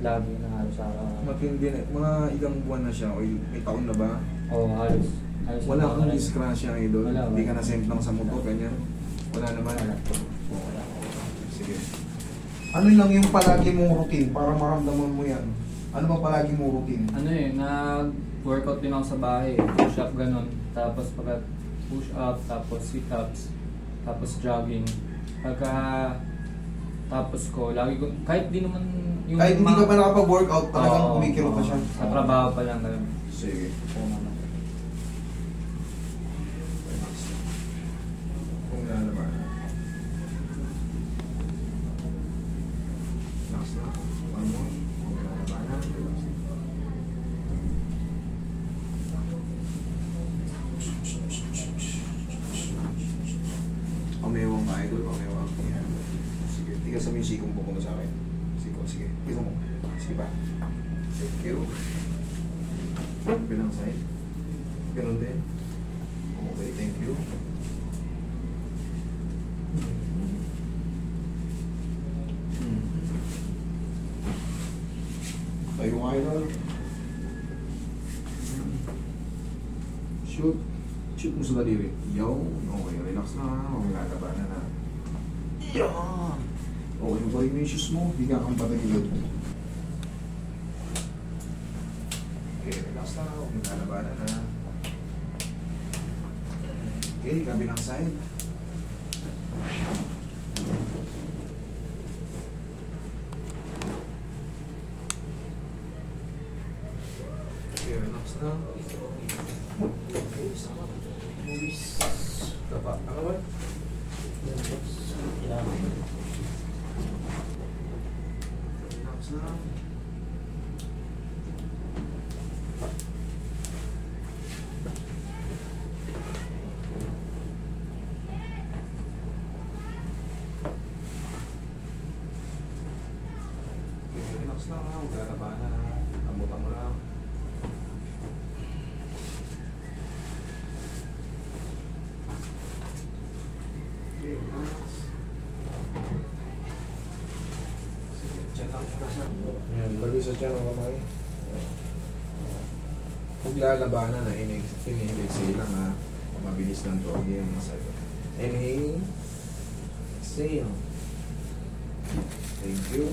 Lagi na halos araw. Matindi na. Mga ilang buwan na siya o may taon na ba? Oo, halos. Halos Wala kang wala. disgrasya idol. Wala, Hindi wala. ka nasemplang sa motor, ganyan. Wala naman. Wala po. Wala. Sige. Ano lang yung palagi mong routine para maramdaman mo yan? Ano ba palagi mong routine? Ano nag-workout din ako sa bahay. Push up ganun. Tapos pagka push up, tapos sit ups, tapos jogging. Pagka tapos ko, lagi ko, kahit di naman yung Kahit hindi ka pa nakapag-workout, talagang Oo, kumikirot na oo. siya. Sa trabaho pa lang ganun. Sige. Oo naman. Kung lalaban. Relax na. One more. Kung lalaban. Relax na. Pamewang ka, idol. Pamewang. Yan. Sige. Tigas mo yung sikong buko mo sa akin. Sikong. Sige. Tigas mo. Sige pa. Thank you. Bilang side. Ganun din. Okay, thank you. Tayo nga idol. Shoot. Shoot mo sa daliri. Yo. Okay, relax na. Huwag lalabanan na. Yan. Okay, balik mo yung shoes mo. Hindi ka kang patagilod. Okay, relax na. Huwag lalabanan na. Okay, kabilang side. Okay, relax na. Okay, sama. Movies. Dapat. Ano ba? Relax na. Okay, relax na. Huwag lalabanan na. Ambutan mo lang. Okay, relax. Sige, check out ka sa. Yan, bali sa tiyan ang kamay. Huwag lalabanan na. Inhale lang ha. Mabilis lang to. Yung masayo. Inhale. Exhale. Thank you.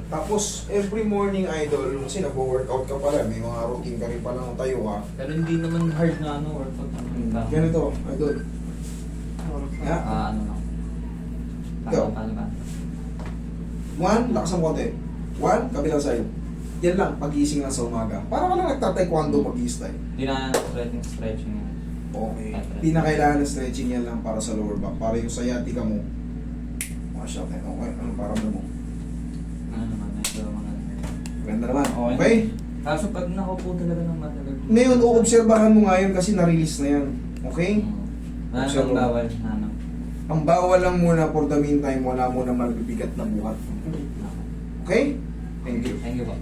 Tapos, every morning, idol, kasi nag-workout ka pala, may mga routine ka rin pala ng tayo ka. Pero hindi naman hard na workout naman. Ganito, idol. Yeah. Ano lang. Go. Paano ba? One, lakas ang konti. One, kabilang side. Yan lang, pag-iising lang sa umaga. Para ka lang nagtataekwondo mag-i-style. Hindi na stretching yan. Okay. Hindi na kailangan ng stretching yan lang para sa lower back. Para yung sciatica mo. Mash up. Okay, ano para mo? Ano naman, medyo mga... Ganda naman. Okay. Okay? Kaso pag nakaupo talaga ng matagal. Ngayon, uobserbahan mo ngayon kasi na-release na yan. Okay? Ano Observe mo. ang bawal? Ano? Ang bawal lang muna for the meantime, wala muna mabibigat na buhat. Okay? Thank you. Thank you po.